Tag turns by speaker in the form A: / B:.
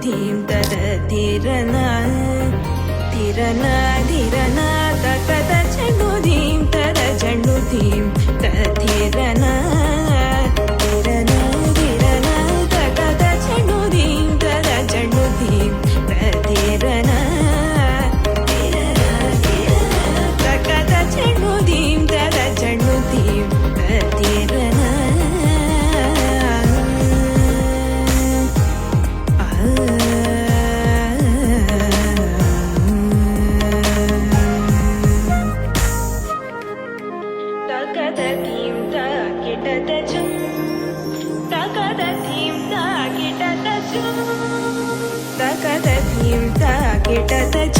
A: धीं तद धीरन धीरन धीरन तद झण्डु धीं तद झण्डु धीं तद धीरन धीरन धीरन तद झण्डु धीं तद झण्डु धीं तद धीरन धीरन धीरन तद झण्डु धीं तद झण्डु धीं तद धीरन तकद धीं ता किटत